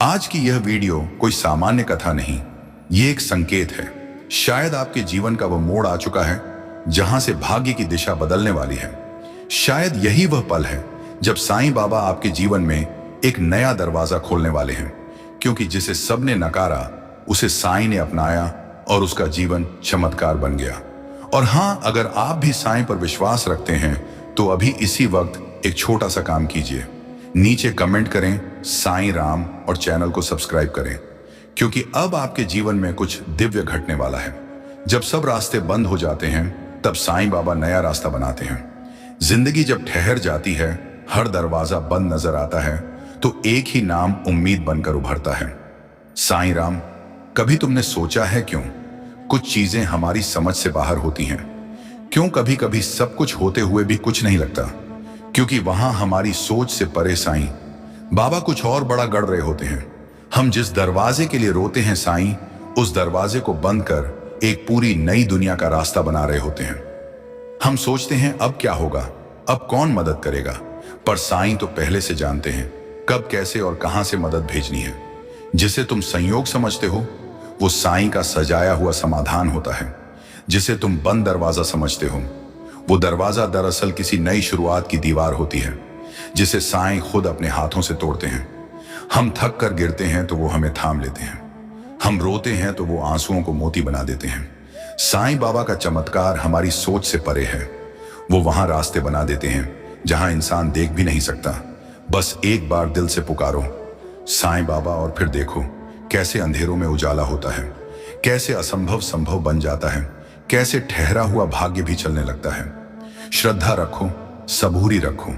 आज की यह वीडियो कोई सामान्य कथा नहीं, ये एक संकेत है। शायद आपके जीवन का वह मोड़ आ चुका है जहां से भाग्य की दिशा बदलने वाली है। शायद यही वह पल है जब साईं बाबा आपके जीवन में एक नया दरवाजा खोलने वाले हैं, क्योंकि जिसे सबने नकारा उसे साईं ने अपनाया और उसका जीवन चमत्कार बन गया। और हां, अगर आप भी साईं पर विश्वास रखते हैं तो अभी इसी वक्त एक छोटा सा काम कीजिए। नीचे कमेंट करें साईं राम और चैनल को सब्सक्राइब करें, क्योंकि अब आपके जीवन में कुछ दिव्य घटने वाला है। जब सब रास्ते बंद हो जाते हैं तब साईं बाबा नया रास्ता बनाते हैं। जिंदगी जब ठहर जाती है, हर दरवाजा बंद नजर आता है, तो एक ही नाम उम्मीद बनकर उभरता है, साईं राम। कभी तुमने सोचा है क्यों कुछ चीजें हमारी समझ से बाहर होती हैं? क्यों कभी कभी सब कुछ होते हुए भी कुछ नहीं लगता? क्योंकि वहां हमारी सोच से परे साईं बाबा कुछ और बड़ा गढ़ रहे होते हैं। हम जिस दरवाजे के लिए रोते हैं, साईं उस दरवाजे को बंद कर एक पूरी नई दुनिया का रास्ता बना रहे होते हैं। हम सोचते हैं अब क्या होगा, अब कौन मदद करेगा, पर साईं तो पहले से जानते हैं कब, कैसे और कहां से मदद भेजनी है। जिसे तुम संयोग समझते हो वो साईं का सजाया हुआ समाधान होता है। जिसे तुम बंद दरवाजा समझते हो वो दरवाजा दरअसल किसी नई शुरुआत की दीवार होती है, जिसे साईं खुद अपने हाथों से तोड़ते हैं। हम थक कर गिरते हैं तो वो हमें थाम लेते हैं, हम रोते हैं तो वो आंसुओं को मोती बना देते हैं। साईं बाबा का चमत्कार हमारी सोच से परे है। वो वहां रास्ते बना देते हैं जहां इंसान देख भी नहीं सकता। बस एक बार दिल से पुकारो साईं बाबा, और फिर देखो कैसे अंधेरों में उजाला होता है, कैसे असंभव संभव बन जाता है, कैसे ठहरा हुआ भाग्य भी चलने लगता है। श्रद्धा रखो, सबूरी रखो,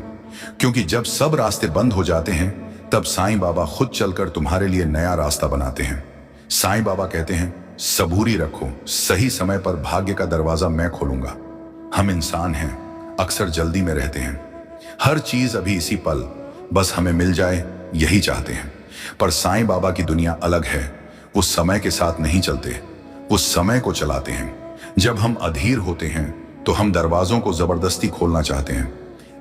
क्योंकि जब सब रास्ते बंद हो जाते हैं तब साईं बाबा खुद चलकर तुम्हारे लिए नया रास्ता बनाते हैं। साईं बाबा कहते हैं सबूरी रखो, सही समय पर भाग्य का दरवाजा मैं खोलूंगा। हम इंसान हैं, अक्सर जल्दी में रहते हैं। हर चीज अभी इसी पल बस हमें मिल जाए यही चाहते हैं। पर साईं बाबा की दुनिया अलग है। वो समय के साथ नहीं चलते, वो समय को चलाते हैं। जब हम अधीर होते हैं तो हम दरवाजों को जबरदस्ती खोलना चाहते हैं,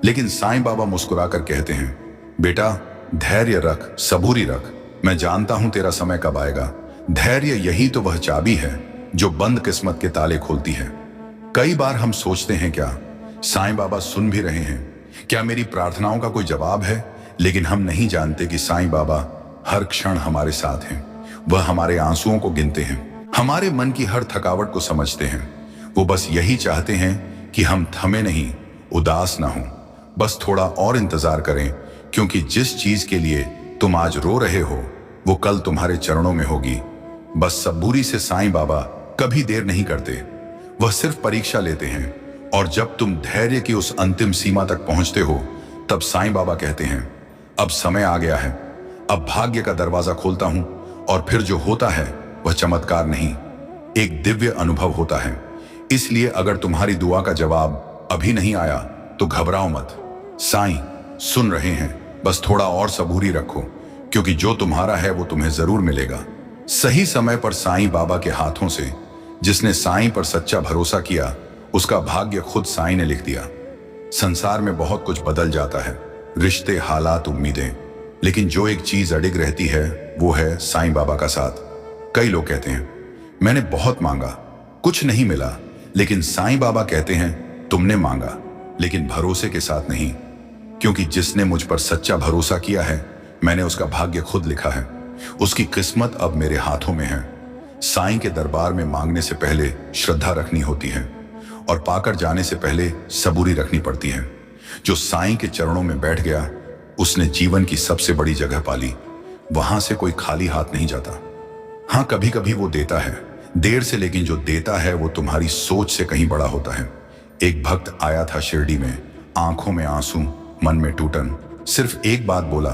लेकिन साईं बाबा मुस्कुराकर कहते हैं बेटा धैर्य रख, सबूरी रख, मैं जानता हूं तेरा समय कब आएगा। धैर्य यही तो वह चाबी है जो बंद किस्मत के ताले खोलती है। कई बार हम सोचते हैं क्या साईं बाबा सुन भी रहे हैं, क्या मेरी प्रार्थनाओं का कोई जवाब है? लेकिन हम नहीं जानते कि साईं बाबा हर क्षण हमारे साथ हैं। वह हमारे आंसुओं को गिनते हैं, हमारे मन की हर थकावट को समझते हैं। वो बस यही चाहते हैं कि हम थमे नहीं, उदास ना हो, बस थोड़ा और इंतजार करें, क्योंकि जिस चीज के लिए तुम आज रो रहे हो वो कल तुम्हारे चरणों में होगी। बस सबूरी से साईं बाबा कभी देर नहीं करते, वह सिर्फ परीक्षा लेते हैं। और जब तुम धैर्य की उस अंतिम सीमा तक पहुंचते हो तब साईं बाबा कहते हैं अब समय आ गया है, अब भाग्य का दरवाजा खोलता हूं। और फिर जो होता है वह चमत्कार नहीं, एक दिव्य अनुभव होता है। इसलिए अगर तुम्हारी दुआ का जवाब अभी नहीं आया तो घबराओ मत, साईं सुन रहे हैं। बस थोड़ा और सबूरी रखो, क्योंकि जो तुम्हारा है वो तुम्हें जरूर मिलेगा, सही समय पर। साईं बाबा के हाथों से जिसने साईं पर सच्चा भरोसा किया उसका भाग्य खुद साईं ने लिख दिया। संसार में बहुत कुछ बदल जाता है, रिश्ते, हालात, उम्मीदें, लेकिन जो एक चीज अडिग रहती है वो है साईं बाबा का साथ। कई लोग कहते हैं मैंने बहुत मांगा, कुछ नहीं मिला, लेकिन साईं बाबा कहते हैं तुमने मांगा लेकिन भरोसे के साथ नहीं, क्योंकि जिसने मुझ पर सच्चा भरोसा किया है मैंने उसका भाग्य खुद लिखा है, उसकी किस्मत अब मेरे हाथों में है। साईं के दरबार में मांगने से पहले श्रद्धा रखनी होती है और पाकर जाने से पहले सबूरी रखनी पड़ती है। जो साईं के चरणों में बैठ गया उसने जीवन की सबसे बड़ी जगह पाली। वहां से कोई खाली हाथ नहीं जाता। हाँ, कभी कभी वो देता है देर से, लेकिन जो देता है वो तुम्हारी सोच से कहीं बड़ा होता है। एक भक्त आया था शिरडी में, आंखों में आंसू, मन में टूटन। सिर्फ एक बात बोला,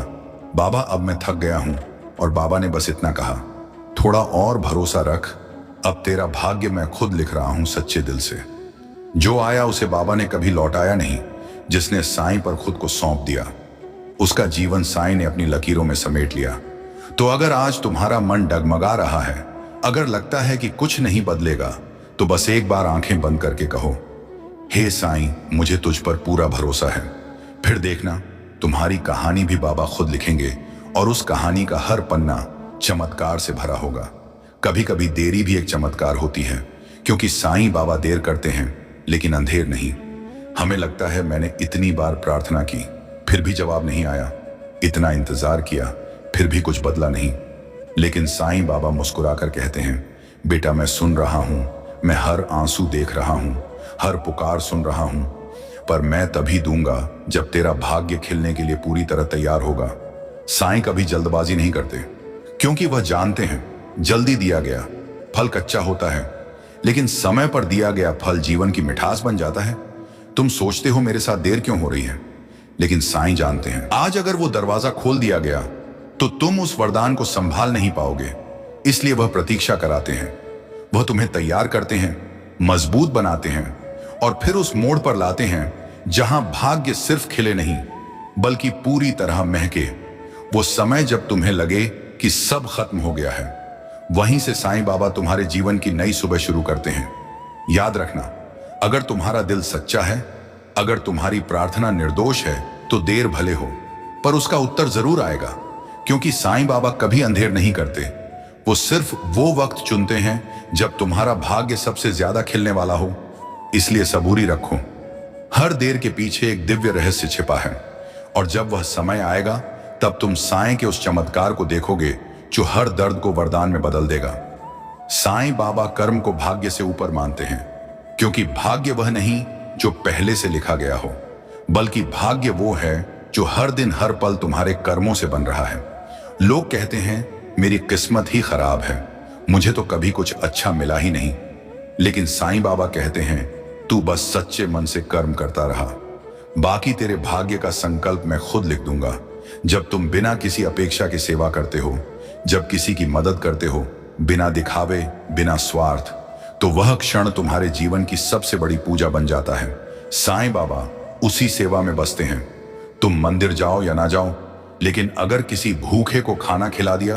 बाबा अब मैं थक गया हूं। और बाबा ने बस इतना कहा, थोड़ा और भरोसा रख, अब तेरा भाग्य मैं खुद लिख रहा हूं सच्चे दिल से। जो आया उसे बाबा ने कभी लौटाया नहीं। जिसने साईं पर खुद को सौंप दिया उसका जीवन साईं ने अपनी लकीरों में समेट लिया। तो अगर आज तुम्हारा मन डगमगा रहा है, अगर लगता है कि कुछ नहीं बदलेगा, तो बस एक बार आंखें बंद करके कहो, हे साईं मुझे तुझ पर पूरा भरोसा है। फिर देखना तुम्हारी कहानी भी बाबा खुद लिखेंगे और उस कहानी का हर पन्ना चमत्कार से भरा होगा। कभी कभी देरी भी एक चमत्कार होती है, क्योंकि साईं बाबा देर करते हैं लेकिन अंधेर नहीं। हमें लगता है मैंने इतनी बार प्रार्थना की फिर भी जवाब नहीं आया, इतना इंतजार किया फिर भी कुछ बदला नहीं। लेकिन साईं बाबा मुस्कुराकर कहते हैं, बेटा मैं सुन रहा हूं, मैं हर आंसू देख रहा हूं, हर पुकार सुन रहा हूं, पर मैं तभी दूंगा जब तेरा भाग्य खिलने के लिए पूरी तरह तैयार होगा। साईं कभी जल्दबाजी नहीं करते, क्योंकि वह जानते हैं जल्दी दिया गया फल कच्चा होता है, लेकिन समय पर दिया गया फल जीवन की मिठास बन जाता है। तुम सोचते हो मेरे साथ देर क्यों हो रही है, लेकिन साईं जानते हैं आज अगर वो दरवाजा खोल दिया गया तो तुम उस वरदान को संभाल नहीं पाओगे। इसलिए वह प्रतीक्षा कराते हैं, वह तुम्हें तैयार करते हैं, मजबूत बनाते हैं और फिर उस मोड़ पर लाते हैं जहां भाग्य सिर्फ खिले नहीं बल्कि पूरी तरह महके। वो समय जब तुम्हें लगे कि सब खत्म हो गया है, वहीं से साईं बाबा तुम्हारे जीवन की नई सुबह शुरू करते हैं। याद रखना, अगर तुम्हारा दिल सच्चा है, अगर तुम्हारी प्रार्थना निर्दोष है, तो देर भले हो पर उसका उत्तर जरूर आएगा, क्योंकि साईं बाबा कभी अंधेर नहीं करते। वो सिर्फ वो वक्त चुनते हैं जब तुम्हारा भाग्य सबसे ज्यादा खिलने वाला हो। इसलिए सबूरी रखो, हर देर के पीछे एक दिव्य रहस्य छिपा है, और जब वह समय आएगा तब तुम साईं के उस चमत्कार को देखोगे जो हर दर्द को वरदान में बदल देगा। साईं बाबा कर्म को भाग्य से ऊपर मानते हैं, क्योंकि भाग्य वह नहीं जो पहले से लिखा गया हो, बल्कि भाग्य वो है जो हर दिन हर पल तुम्हारे कर्मों से बन रहा है। लोग कहते हैं मेरी किस्मत ही खराब है, मुझे तो कभी कुछ अच्छा मिला ही नहीं, लेकिन साईं बाबा कहते हैं तू बस सच्चे मन से कर्म करता रहा, बाकी तेरे भाग्य का संकल्प मैं खुद लिख दूंगा। जब तुम बिना किसी अपेक्षा की सेवा करते हो, जब किसी की मदद करते हो बिना दिखावे, बिना स्वार्थ, तो वह क्षण तुम्हारे जीवन की सबसे बड़ी पूजा बन जाता है। साईं बाबा उसी सेवा में बसते हैं। तुम मंदिर जाओ या ना जाओ, लेकिन अगर किसी भूखे को खाना खिला दिया,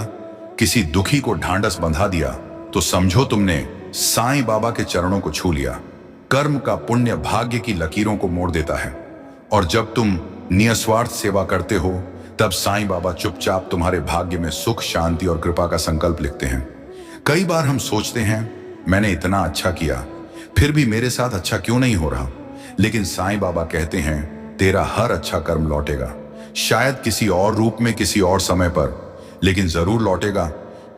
किसी दुखी को ढांढस बंधा दिया, तो समझो तुमने साईं बाबा के चरणों को छू लिया। कर्म का पुण्य भाग्य की लकीरों को मोड़ देता है, और जब तुम निस्वार्थ सेवा करते हो तब साईं बाबा चुपचाप तुम्हारे भाग्य में सुख, शांति और कृपा का संकल्प लिखते हैं। कई बार हम सोचते हैं मैंने इतना अच्छा किया फिर भी मेरे साथ अच्छा क्यों नहीं हो रहा, लेकिन साईं बाबा कहते हैं तेरा हर अच्छा कर्म लौटेगा, शायद किसी और रूप में, किसी और समय पर, लेकिन जरूर लौटेगा,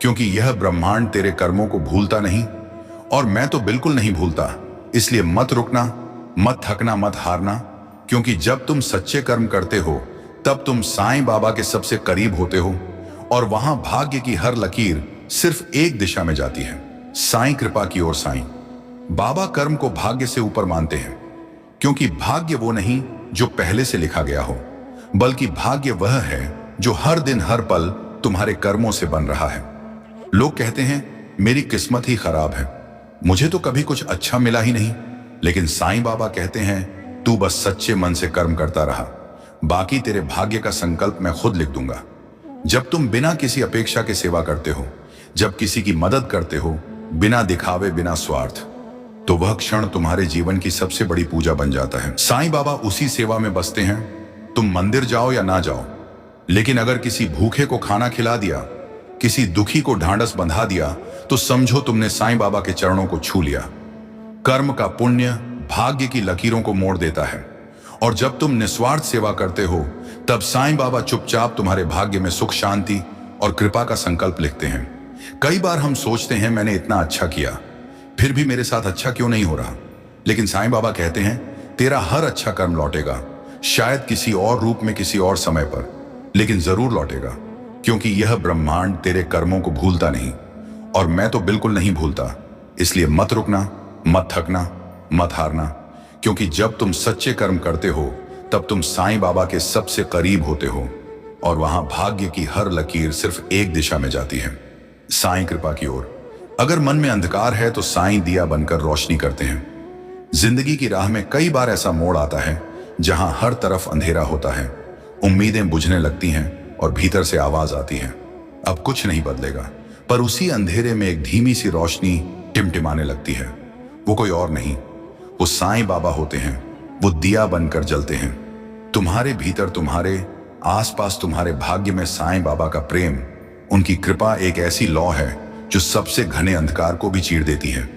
क्योंकि यह ब्रह्मांड तेरे कर्मों को भूलता नहीं, और मैं तो बिल्कुल नहीं भूलता। इसलिए मत रुकना, मत थकना, मत हारना, क्योंकि जब तुम सच्चे कर्म करते हो तब तुम साईं बाबा के सबसे करीब होते हो, और वहां भाग्य की हर लकीर सिर्फ एक दिशा में जाती है, साईं कृपा की ओर। साईं बाबा कर्म को भाग्य से ऊपर मानते हैं, क्योंकि भाग्य वो नहीं जो पहले से लिखा गया हो, बल्कि भाग्य वह है जो हर दिन हर पल तुम्हारे कर्मों से बन रहा है। लोग कहते हैं मेरी किस्मत ही खराब है, मुझे तो कभी कुछ अच्छा मिला ही नहीं, लेकिन साईं बाबा कहते हैं तू बस सच्चे मन से कर्म करता रहा, बाकी तेरे भाग्य का संकल्प मैं खुद लिख दूंगा। जब तुम बिना किसी अपेक्षा के सेवा करते हो, जब किसी की मदद करते हो बिना दिखावे, बिना स्वार्थ, तो वह क्षण तुम्हारे जीवन की सबसे बड़ी पूजा बन जाता है। साईं बाबा उसी सेवा में बसते हैं। तुम मंदिर जाओ या ना जाओ, लेकिन अगर किसी भूखे को खाना खिला दिया, किसी दुखी को ढांढस बंधा दिया, तो समझो तुमने साईं बाबा के चरणों को छू लिया। कर्म का पुण्य भाग्य की लकीरों को मोड़ देता है, और जब तुम निस्वार्थ सेवा करते हो तब साईं बाबा चुपचाप तुम्हारे भाग्य में सुख, शांति और कृपा का संकल्प लिखते हैं। कई बार हम सोचते हैं मैंने इतना अच्छा किया फिर भी मेरे साथ अच्छा क्यों नहीं हो रहा, लेकिन साईं बाबा कहते हैं तेरा हर अच्छा कर्म लौटेगा, शायद किसी और रूप में, किसी और समय पर, लेकिन जरूर लौटेगा, क्योंकि यह ब्रह्मांड तेरे कर्मों को भूलता नहीं, और मैं तो बिल्कुल नहीं भूलता। इसलिए मत रुकना, मत थकना, मत हारना, क्योंकि जब तुम सच्चे कर्म करते हो तब तुम साईं बाबा के सबसे करीब होते हो, और वहां भाग्य की हर लकीर सिर्फ एक दिशा में जाती है, साईं कृपा की ओर। अगर मन में अंधकार है तो साईं दिया बनकर रोशनी करते हैं। जिंदगी की राह में कई बार ऐसा मोड़ आता है जहां हर तरफ अंधेरा होता है, उम्मीदें बुझने लगती हैं और भीतर से आवाज आती है अब कुछ नहीं बदलेगा, पर उसी अंधेरे में एक धीमी सी रोशनी टिमटिमाने लगती है। वो कोई और नहीं, वो साईं बाबा होते हैं। वो दिया बनकर जलते हैं तुम्हारे भीतर, तुम्हारे आसपास तुम्हारे भाग्य में साईं बाबा का प्रेम, उनकी कृपा एक ऐसी लौ है जो सबसे घने अंधकार को भी चीर देती है।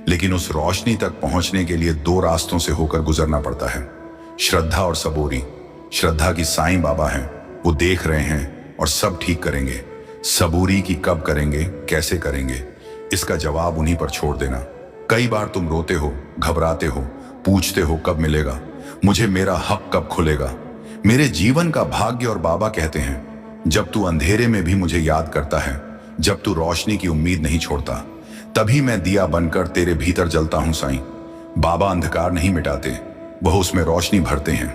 लेकिन उस रोशनी तक पहुंचने के लिए दो रास्तों से होकर गुजरना पड़ता है, श्रद्धा और सबूरी। श्रद्धा की साईं बाबा हैं, वो देख रहे हैं और सब ठीक करेंगे। सबूरी की कब करेंगे, कैसे करेंगे, इसका जवाब उन्हीं पर छोड़ देना। कई बार तुम रोते हो, घबराते हो, पूछते हो कब मिलेगा मुझे, मेरा हक कब खुलेगा, मेरे जीवन का भाग्य। और बाबा कहते हैं, जब तू अंधेरे में भी मुझे याद करता है, जब तू रोशनी की उम्मीद नहीं छोड़ता, तभी मैं दिया बनकर तेरे भीतर जलता हूं साईं। बाबा अंधकार नहीं मिटाते, वह उसमें रोशनी भरते हैं।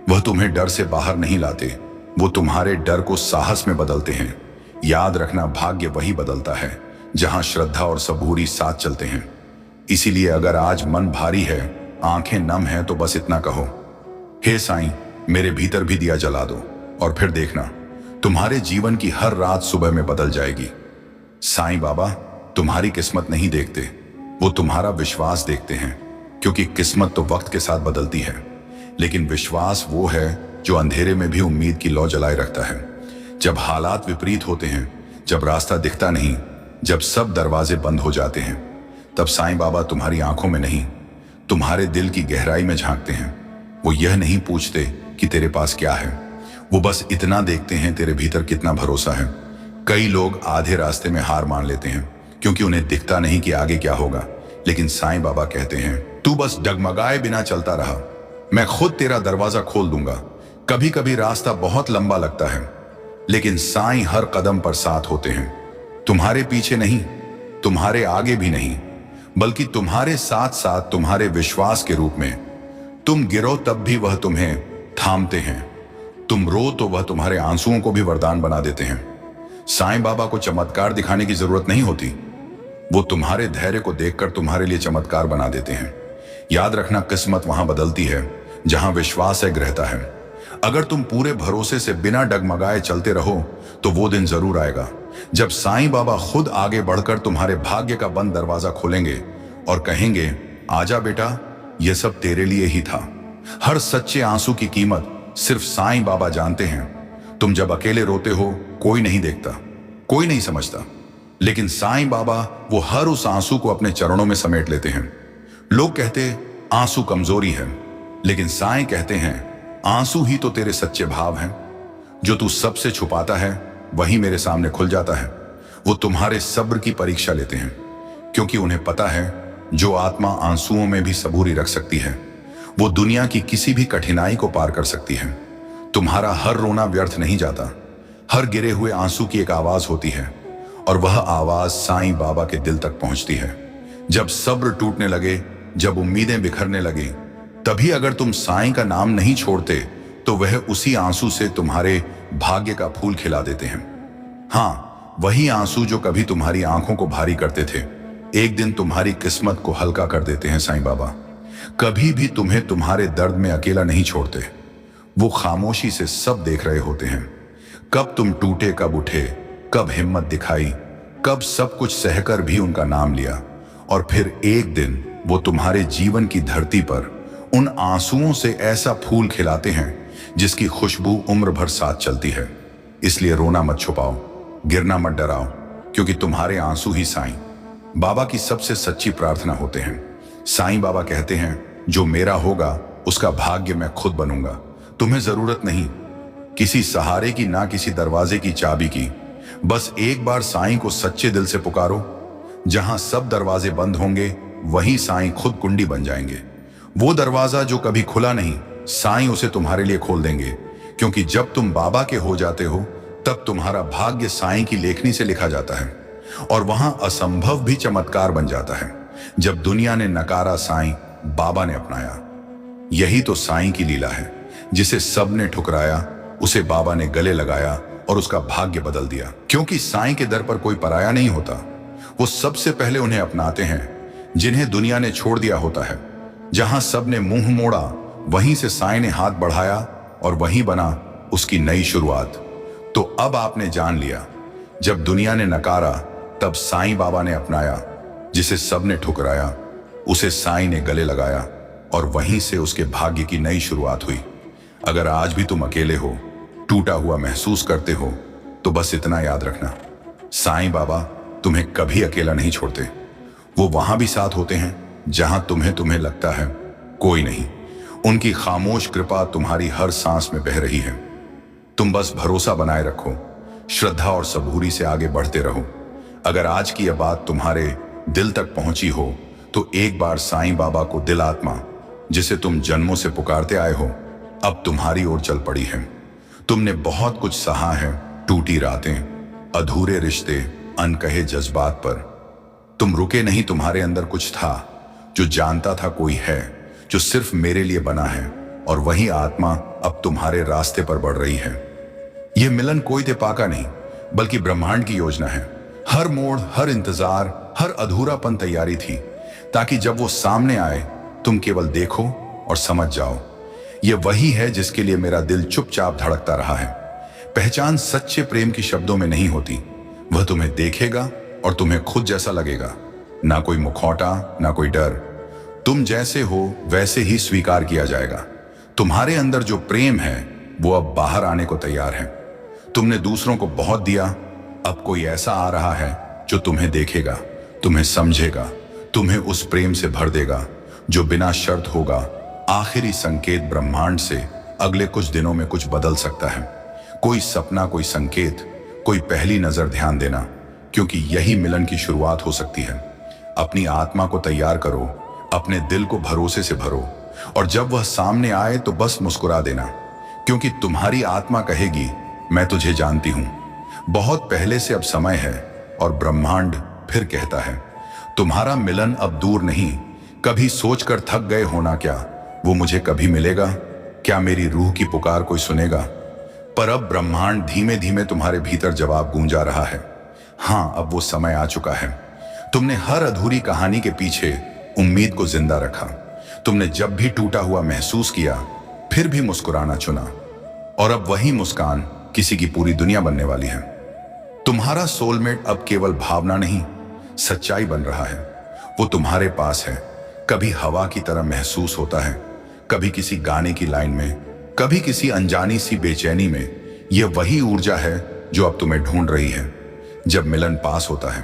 वह तुम्हें डर से बाहर नहीं लाते, वो तुम्हारे डर को साहस में बदलते हैं। याद रखना, भाग्य वही बदलता है जहां श्रद्धा और सबूरी साथ चलते हैं। इसीलिए अगर आज मन भारी है, आंखें नम हैं, तो बस इतना कहो, हे साईं मेरे भीतर भी दिया जला दो, और फिर देखना तुम्हारे जीवन की हर रात सुबह में बदल जाएगी। साईं बाबा तुम्हारी किस्मत नहीं देखते, वो तुम्हारा विश्वास देखते हैं, क्योंकि किस्मत तो वक्त के साथ बदलती है, लेकिन विश्वास वो है जो अंधेरे में भी उम्मीद की लौ जलाए रखता है। जब हालात विपरीत होते हैं, जब रास्ता दिखता नहीं, जब सब दरवाजे बंद हो जाते हैं, तब साईं बाबा तुम्हारी आंखों में नहीं, तुम्हारे दिल की गहराई में झांकते हैं। वो यह नहीं पूछते कि तेरे पास क्या है, वो बस इतना देखते हैं तेरे भीतर कितना भरोसा है। कई लोग आधे रास्ते में हार मान लेते हैं, क्योंकि उन्हें दिखता नहीं कि आगे क्या होगा। लेकिन साईं बाबा कहते हैं, तू बस डगमगाए बिना चलता रहा, मैं खुद तेरा दरवाजा खोल दूंगा। कभी कभी रास्ता बहुत लंबा लगता है, लेकिन साईं हर कदम पर साथ होते हैं। तुम्हारे पीछे नहीं, तुम्हारे आगे भी नहीं, बल्कि तुम्हारे साथ साथ तुम्हारे विश्वास के रूप में। तुम गिरो तब भी वह तुम्हें थामते हैं, तुम रो तो वह तुम्हारे आंसुओं को भी वरदान बना देते हैं। साईं बाबा को चमत्कार दिखाने की जरूरत नहीं होती, वो तुम्हारे धैर्य को देखकर तुम्हारे लिए चमत्कार बना देते हैं। याद रखना, किस्मत वहां बदलती है जहां विश्वास एक रहता है। अगर तुम पूरे भरोसे से बिना डगमगाए चलते रहो, तो वो दिन जरूर आएगा जब साईं बाबा खुद आगे बढ़कर तुम्हारे भाग्य का बंद दरवाजा खोलेंगे और कहेंगे, आजा बेटा, यह सब तेरे लिए ही था। हर सच्चे आंसू की कीमत सिर्फ साईं बाबा जानते हैं। तुम जब अकेले रोते हो, कोई नहीं देखता, कोई नहीं समझता, लेकिन साईं बाबा वो हर उस आंसू को अपने चरणों में समेट लेते हैं। लोग कहते आंसू कमजोरी है, लेकिन साईं कहते हैं, आंसू ही तो तेरे सच्चे भाव हैं। जो तू सबसे छुपाता है वही मेरे सामने खुल जाता है। वो तुम्हारे सब्र की परीक्षा लेते हैं, क्योंकि उन्हें पता है जो आत्मा आंसुओं में भी सबूरी रख सकती है, वो दुनिया की किसी भी कठिनाई को पार कर सकती है। तुम्हारा हर रोना व्यर्थ नहीं जाता, हर गिरे हुए आंसू की एक आवाज होती है, और वह आवाज साईं बाबा के दिल तक पहुंचती है। जब सब्र टूटने लगे, जब उम्मीदें बिखरने लगी, तभी अगर तुम साईं का नाम नहीं छोड़ते, तो वह उसी आंसू से तुम्हारे भाग्य का फूल खिला देते हैं। हाँ, वही आंसू जो कभी तुम्हारी आंखों को भारी करते थे, एक दिन तुम्हारी किस्मत को हल्का कर देते हैं साईं बाबा। कभी भी तुम्हें तुम्हारे दर्द में अकेला नहीं छोड़ते, वो खामोशी से सब देख रहे होते हैं। कब तुम टूटे, कब उठे, कब हिम्मत दिखाई, कब सब कुछ सहकर भी उनका नाम लिया, और फिर एक दिन वो तुम्हारे जीवन की धरती पर उन आंसुओं से ऐसा फूल खिलाते हैं जिसकी खुशबू उम्र भर साथ चलती है। इसलिए रोना मत छुपाओ, गिरना मत डराओ, क्योंकि तुम्हारे आंसू ही साईं बाबा की सबसे सच्ची प्रार्थना होते हैं। साईं बाबा कहते हैं, जो मेरा होगा उसका भाग्य मैं खुद बनूंगा। तुम्हें जरूरत नहीं किसी सहारे की, ना किसी दरवाजे की चाबी की, बस एक बार साईं को सच्चे दिल से पुकारो। जहां सब दरवाजे बंद होंगे, वहीं साईं खुद कुंडी बन जाएंगे। वो दरवाजा जो कभी खुला नहीं, साईं उसे तुम्हारे लिए खोल देंगे, क्योंकि जब तुम बाबा के हो जाते हो, तब तुम्हारा भाग्य साईं की लेखनी से लिखा जाता है, और वहां असंभव भी चमत्कार बन जाता है। जब दुनिया ने नकारा, साईं बाबा ने अपनाया। यही तो साईं की लीला है, जिसे सब ने ठुकराया, उसे बाबा ने गले लगाया और उसका भाग्य बदल दिया। क्योंकि साईं के दर पर कोई पराया नहीं होता, वो सबसे पहले उन्हें अपनाते हैं जिन्हें दुनिया ने छोड़ दिया होता है। जहां सब ने मुंह मोड़ा, वहीं से साईं ने हाथ बढ़ाया और वहीं बना उसकी नई शुरुआत। तो अब आपने जान लिया, जब दुनिया ने नकारा, तब साईं बाबा ने अपनाया। जिसे सब ने ठुकराया, उसे साईं ने गले लगाया, और वहीं से उसके भाग्य की नई शुरुआत हुई। अगर आज भी तुम अकेले हो, टूटा हुआ महसूस करते हो तो बस इतना याद रखना, साईं बाबा तुम्हें कभी अकेला नहीं छोड़ते। वो वहां भी साथ होते हैं जहां तुम्हें लगता है कोई नहीं। उनकी खामोश कृपा तुम्हारी हर सांस में बह रही है। तुम बस भरोसा बनाए रखो, श्रद्धा और सबूरी से आगे बढ़ते रहो। अगर आज की यह बात तुम्हारे दिल तक पहुंची हो तो एक बार साईं बाबा को दिल आत्मा जिसे तुम जन्मों से पुकारते आए हो अब तुम्हारी ओर चल पड़ी है। तुमने बहुत कुछ सहा है, टूटी रातें, अधूरे रिश्ते, अनकहे जज्बात, पर तुम रुके नहीं। तुम्हारे अंदर कुछ था जो जानता था कोई है जो सिर्फ मेरे लिए बना है, और वही आत्मा अब तुम्हारे रास्ते पर बढ़ रही है। यह मिलन कोई तेपाका नहीं बल्कि ब्रह्मांड की योजना है। हर मोड़, हर इंतजार, हर अधूरापन तैयारी थी ताकि जब वो सामने आए तुम केवल देखो और समझ जाओ। यह वही है जिसके लिए मेरा दिल चुपचाप धड़कता रहा है। पहचान सच्चे प्रेम की शब्दों में नहीं होती, वह तुम्हें देखेगा और तुम्हें खुद जैसा लगेगा। ना कोई मुखौटा, ना कोई डर, तुम जैसे हो वैसे ही स्वीकार किया जाएगा। तुम्हारे अंदर जो प्रेम है वो अब बाहर आने को तैयार है। तुमने दूसरों को बहुत दिया, अब कोई ऐसा आ रहा है जो तुम्हें देखेगा, तुम्हें समझेगा, तुम्हें उस प्रेम से भर देगा जो बिना शर्त होगा। आखिरी संकेत ब्रह्मांड से अगले कुछ दिनों में कुछ बदल सकता है। कोई सपना, कोई संकेत, कोई पहली नजर। ध्यान देना, क्योंकि यही मिलन की शुरुआत हो सकती है। अपनी आत्मा को तैयार करो, अपने दिल को भरोसे से भरो, और जब वह सामने आए तो बस मुस्कुरा देना, क्योंकि तुम्हारी आत्मा कहेगी मैं तुझे जानती हूं, बहुत पहले से अब समय है। और ब्रह्मांड फिर कहता है तुम्हारा मिलन अब दूर नहीं। कभी सोचकर थक गए हो ना क्या वो मुझे कभी मिलेगा, क्या मेरी रूह की पुकार कोई सुनेगा। पर अब ब्रह्मांड धीमे धीमे तुम्हारे भीतर जवाब गूंजा रहा है, हाँ अब वो समय आ चुका है। तुमने हर अधूरी कहानी के पीछे उम्मीद को जिंदा रखा। तुमने जब भी टूटा हुआ महसूस किया फिर भी मुस्कुराना चुना, और अब वही मुस्कान किसी की पूरी दुनिया बनने वाली है। तुम्हारा सोलमेट अब केवल भावना नहीं, सच्चाई बन रहा है। वो तुम्हारे पास है, कभी हवा की तरह महसूस होता है, कभी किसी गाने की लाइन में, कभी किसी अनजानी सी बेचैनी में। यह वही ऊर्जा है जो अब तुम्हें ढूंढ रही है। जब मिलन पास होता है